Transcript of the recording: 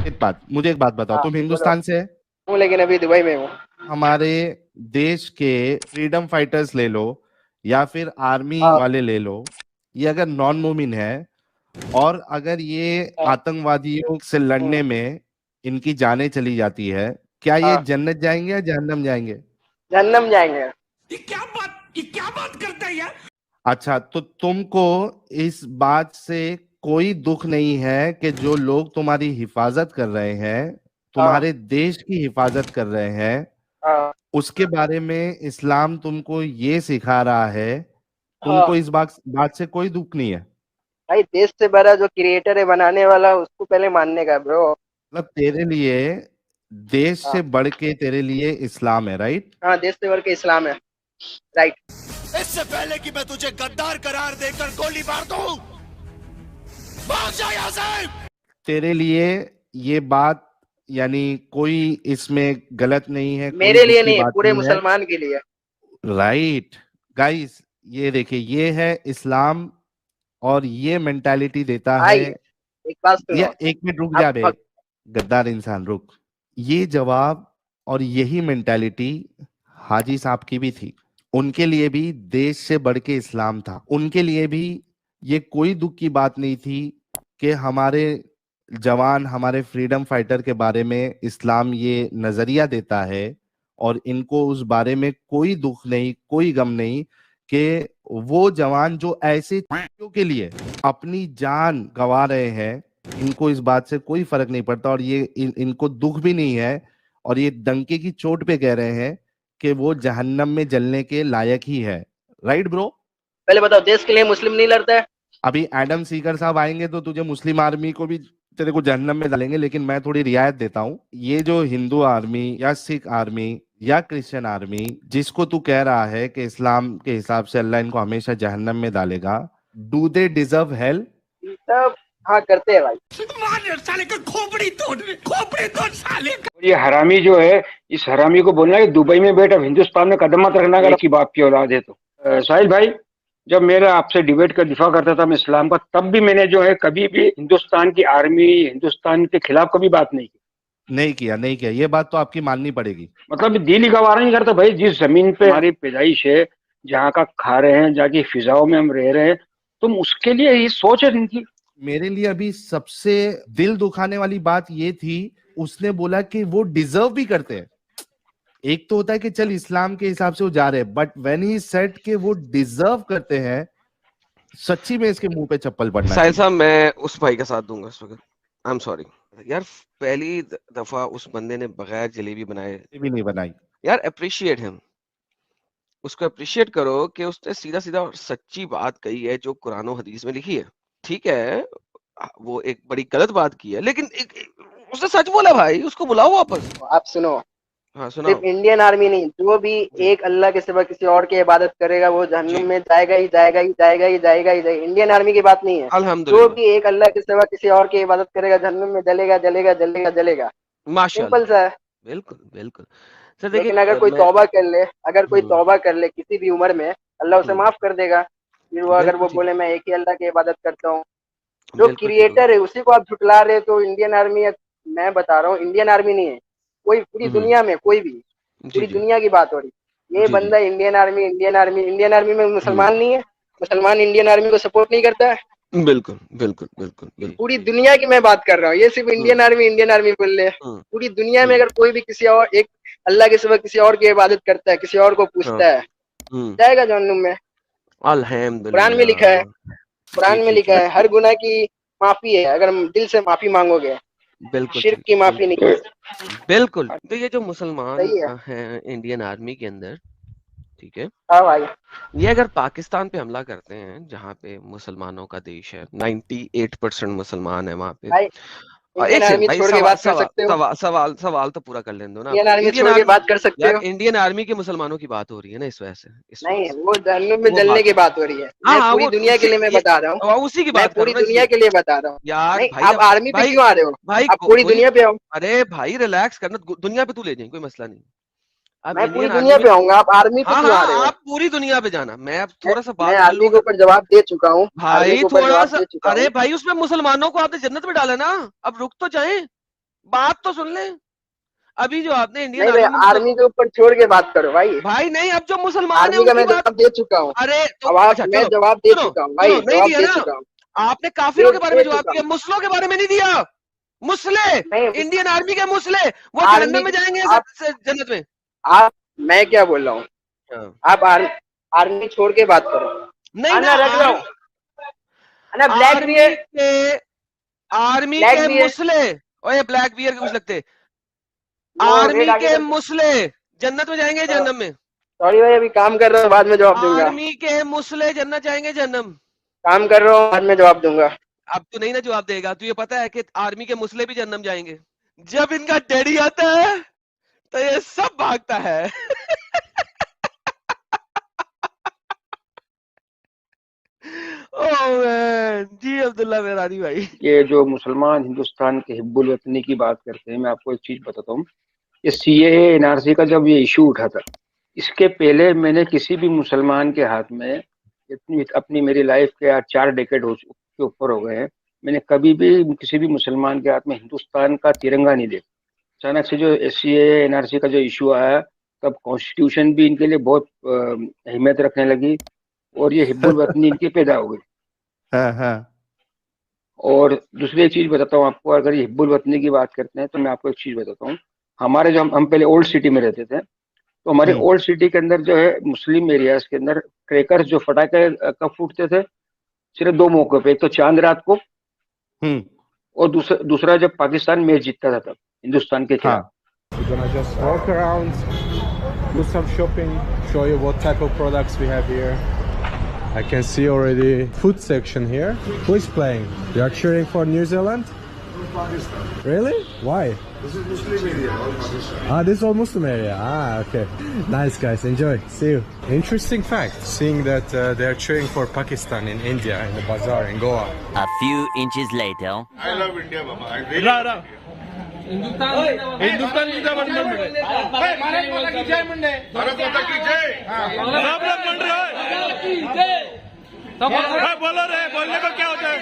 मुझे एक बात बताओ, हाँ तुम बोलो। हिंदुस्तान से है? हूँ लेकिन अभी दुबई में हूँ। हमारे देश के फ्रीडम फाइटर्स ले लो या फिर आर्मी हाँ वाले ले लो, ये अगर नॉन मोमिन है और अगर ये हाँ आतंकवादियों से लड़ने में इनकी जानें चली जाती है, क्या ये हाँ। जन्नत जाएंगे या जहन्नम जाएंगे? जहन्नम जाएंगे। ये क्या बात करता है यार। अच्छा, तो तुमको इस बात से कोई दुख नहीं है कि जो लोग तुम्हारी हिफाजत कर रहे हैं, हाँ तुम्हारे देश की हिफाजत कर रहे हैं, हाँ उसके बारे में इस्लाम तुमको ये सिखा रहा है, हाँ। तुमको इस बात से कोई दुख नहीं है? भाई देश से बड़ा जो क्रिएटर है बनाने वाला, उसको पहले मानने का ब्रो। मतलब तेरे लिए देश हाँ से बढ़ के तेरे लिए इस्लाम है, राइट? हाँ, देश से बढ़ के इस्लाम है। राइट। इससे पहले कि मैं तुझे गद्दार करार देकर गोली मार दूं, भाग जा यहाँ से। तेरे लिए ये बात, यानी कोई इसमें गलत नहीं है, कोई मेरे दुख लिए की नहीं, बात पूरे नहीं है। मुसलमान के लिए। राइट गाइस, ये देखिए, ये है इस्लाम, और ये मेंटालिटी देता है। भाई एक बात ये सुनो। एक मिनट रुक आप जा बे, गद्दार इंसान रुक। ये जवाब और यही मेंटालिटी हाजी साहब की भी थी। उनके लिए भी देश से बढ़ के इस्लाम था। उनके लिए भी ये कोई दुख की बात नहीं थी कि हमारे जवान, हमारे फ्रीडम फाइटर के बारे में इस्लाम ये नजरिया देता है, और इनको उस बारे में कोई दुख नहीं, कोई गम नहीं कि वो जवान जो ऐसे चीजों के लिए अपनी जान गंवा रहे हैं, इनको इस बात से कोई फर्क नहीं पड़ता, और ये इनको दुख भी नहीं है, और ये डंके की चोट पे कह रहे हैं कि वो जहन्नम में जलने के लायक ही है। Right bro? पहले बताओ, देश के लिए मुस्लिम नहीं लड़ता है? अभी एडम सीकर साहब आएंगे तो तुझे मुस्लिम आर्मी को भी तेरे को जहन्नम में डालेंगे, लेकिन मैं थोड़ी रियायत देता हूँ। ये जो हिंदू आर्मी या सिख आर्मी या क्रिश्चियन आर्मी, जिसको तू कह रहा है कि इस्लाम के हिसाब से अल्लाह इनको हमेशा जहन्नम में डालेगा, डू दे डिजर्व हेल? सब हाँ करते हैं भाई। मार साले का खोपड़ी तोड़ साले का। ये हरामी जो है, इस हरामी को बोलना है कि दुबई में बैठ, अब हिंदुस्तान में कदम मत रखना, अगर आपकी बाप की औलाद है तो। साहिल भाई, जब मेरा आपसे डिबेट का दिफा करता था मैं इस्लाम का, तब भी मैंने जो है कभी भी हिंदुस्तान की आर्मी, हिंदुस्तान के खिलाफ कभी बात नहीं की। नहीं किया, ये बात तो आपकी माननी पड़ेगी। मतलब दिल ही गवारा नहीं करता भाई, जिस जमीन पे हमारी पैदाइश है, जहाँ का खा रहे हैं, जहाँ की फिजाओं में हम रह रहे हैं, तुम उसके लिए ये सोच रही थी। मेरे लिए अभी सबसे दिल दुखाने वाली बात ये थी, उसने बोला कि वो डिजर्व भी करते हैं। एक तो होता है कि चल इस्लाम के हिसाब से वो जा रहे हैं, बट व्हेन ही सेड कि वो डिजर्व करते हैं, सच्ची में इसके मुंह पे चप्पल पड़ना साहिल चाहिए। साहब, मैं उस भाई का साथ दूंगा इस वक्त। आई एम सॉरी यार, पहली दफा उस बंदे ने बगैर जलेबी बनाए ये भी नहीं बनाई। यार, अप्रिशिएट हिम, उसको अप्रिशिएट करो कि उसने सीधा सीधा और सच्ची बात कही है जो कुरान और हदीस में लिखी है। ठीक है, वो एक बड़ी गलत बात की है, लेकिन उसने सच बोला भाई, उसको बुलाओ वापस। आप सुनो, हाँ सिर्फ सुनाओ। इंडियन आर्मी नहीं, जो भी जी एक अल्लाह के सिवा किसी और की इबादत करेगा वो जी, जहन्नुम में जाएगा ही जाएगा ही जाएगा ही जाएगा ही जाएगा। इंडियन आर्मी की बात नहीं है। जो अल्हम्दुलिल्लाह, भी एक अल्लाह के सिवा किसी और की इबादत करेगा जहन्नुम में जलेगा जलेगा जलेगा जलेगा। सिंपल माशाल्लाह। सा है। बिल्कुल बिल्कुल। सर देखिए, लेकिन अगर कोई मैं तौबा कर ले, अगर कोई हम्म तौबा कर ले किसी भी उम्र में, अल्लाह उसे हम्म, माफ कर देगा। फिर वो अगर बिल्कुल वो ठीक, बोले मैं एक ही अल्लाह की इबादत करता हूँ, जो बिल्कुल ठीक क्रिएटर है उसी को आप झुटला रहे हो, तो इंडियन आर्मी मैं बता रहा हूँ, इंडियन आर्मी नहीं है कोई, पूरी हम्म, दुनिया में कोई भी, जी पूरी जी दुनिया की बात हो रही। ये जी जी, बंदा Indian army Indian army Indian army में हम्म, मुसलमान नहीं है? मुसलमान इंडियन आर्मी को सपोर्ट नहीं करता है? बिल्कुल बिल्कुल बिल्कुल बिल्कुल, पूरी दुनिया की मैं बात कर रहा हूँ, ये सिर्फ हम्म इंडियन आर्मी बोल रहे हैं। हम्म पूरी दुनिया में हम्म, अगर कोई भी किसी और एक अल्लाह के सिवा किसी और की इबादत करता है, किसी और को हाँ, पूछता है, जाएगा जहन्नुम में। कुरान में लिखा है, अल्हम्दुलिल्लाह, कुरान ठीक में ठीक लिखा ठीक, है हर गुनाह की माफी है अगर हम दिल से माफी मांगोगे, बिल्कुल शिर्क ठीक, की माफी बिल्कुल नहीं। बिल्कुल। तो ये जो मुसलमान सही है। हैं इंडियन आर्मी के अंदर, ठीक है, हाँ भाई। ये अगर पाकिस्तान पे हमला करते हैं जहाँ पे मुसलमानों का देश है, 98% मुसलमान है वहां पे। भाई और इंडियन एक सेकंड आर्मी भाई, छोड़ के सवाल बात कर सवाल सकते हो? सवाल सवाल सवाल तो पूरा कर लेने दो ना आप। इंडियन आर्मी इंडियन छोड़ के आर्मी, बात कर सकते यार हो? इंडियन आर्मी के मुसलमानों की बात हो रही है ना, इस वजह नहीं, से वो जहन्नुम में वो जलने बात, की बात हो रही है। हाँ मैं हाँ, पूरी वो दुनिया के उसी लिए मैं ये बता रहा हूँ। उसी की मैं बात करो पूरी ना, दुनिया इसलिए के लिए बता रहा हूँ। यार नहीं, भाई, आप आर्मी पे भाई क्यों आ रहे हो? भाई आप पूरी दुनिया पे आओ। अरे भाई रिलैक्स करना, दुनिया पे तू ले जाए, कोई मसला नहीं। अब मैं पूरी इंडियन आर्मी दुनिया में, पे आऊंगा, आप आर्मी पे हाँ क्यों आ रहे हाँ, हो? आप पूरी दुनिया पे जाना, मैं अब मैं थोड़ा सा मैं बात कर आर्मी के लूंगा ऊपर जवाब दे चुका हूँ। आर्मी भाई, के ऊपर थोड़ा जवाब सा। दे चुका अरे हूँ। भाई, उसमें मुसलमानों को आपने जन्नत में डाला ना, अब रुक तो जाए। बात तो सुन ले। अभी जो आपने इंडियन नहीं भाई, आर्मी के ऊपर छोड़ के बात करो भाई। भाई नहीं, अब जो मुसलमान है आर्मी का उनकी मैं बात। जवाब दे चुका हूँ। अरे तो अब अच्छा, मैं चलो, जवाब दे सुनो, चुका हूँ भाई, सुनो, नहीं जवाब दिया दे ना चुका हूँ। आपने, काफिरों के बारे में जवाब चुका दिया, मुस्लिमों के बारे में नहीं दिया। मुस्ले, नहीं, इंडियन आर्मी के मुस्ले वो आर्मी जहन्नम में जाएंगे आप जन्नत में। आप मैं क्या बोल रहा हूँ, हाँ। आप आर्मी छोड़ के बात करो। नहीं ना, रख रहा हूँ ब्लैक भी है, आर्मी ब्लैक के भी है। मुस्ले, ओए ब्लैक बियर के कुछ लगते, वो आर्मी रेड आगे के कर। मुस्ले जन्नत में जाएंगे जहन्नम में। सॉरी भाई, अभी काम कर रहा हूँ, बाद में जवाब दूंगा। आर्मी के मुस्ले जन्नत जाएंगे जहन्नम। काम कर रहा हूँ, बाद में जवाब दूंगा। अब तू नहीं ना जवाब देगा, तुझे पता है कि आर्मी के मुस्ले भी जहन्नम जाएंगे। जब इनका डैडी आता है तो ये सब भागता है। ओह मैन, जी अब्दुल्ला मेहरानी भाई। ये जो मुसलमान हिंदुस्तान के हिब्बुल वतनी की बात करते हैं, मैं आपको एक चीज बताता हूँ। ये सीएए एनआरसी का जब ये इशू उठा था, इसके पहले मैंने किसी भी मुसलमान के हाथ में, इतनी अपनी मेरी लाइफ के 4 डेकेड के ऊपर हो गए हैं, मैंने कभी भी किसी भी मुसलमान के हाथ में हिंदुस्तान का तिरंगा नहीं देखा। अचानक से जो सीएए एनआरसी का जो इशू आया, तब कॉन्स्टिट्यूशन भी इनके लिए बहुत अहमियत रखने लगी, और ये हिब्बुल वतनी इनकी पैदा हो गई। हाँ हाँ। और दूसरी एक चीज बताता हूँ आपको, अगर ये हिब्बुल वतनी की बात करते हैं तो मैं आपको एक चीज बताता हूँ। हमारे जो हम पहले ओल्ड सिटी में रहते थे, तो हमारे ओल्ड सिटी के अंदर जो है मुस्लिम एरियाज के अंदर क्रैकर्स जो फटाके कब फूटते थे, सिर्फ 2 मौकों पे, एक तो चांद रात को, और दूसरा जब पाकिस्तान मैच जीतता था तब हिंदुस्तान के खिलाफ। We're gonna just walk around, do some shopping, show you what type of products we have here. I can see already food section here. Who is playing? You are cheering for New Zealand? Pakistan. Really? Why? This is Muslim area, all Pakistan. Ah, this is all Muslim area. Ah, okay. Nice guys, enjoy. See you. Interesting fact, seeing that they are cheering for Pakistan in India, in the bazaar in Goa. A few inches later. I love India, Baba. I really love India. Hindustan जिंदाबाद Monday, Bharat माता की जय Monday, Bharat माता की जय। सब लोग Monday, बोलो रे, बोलने को क्या होता है।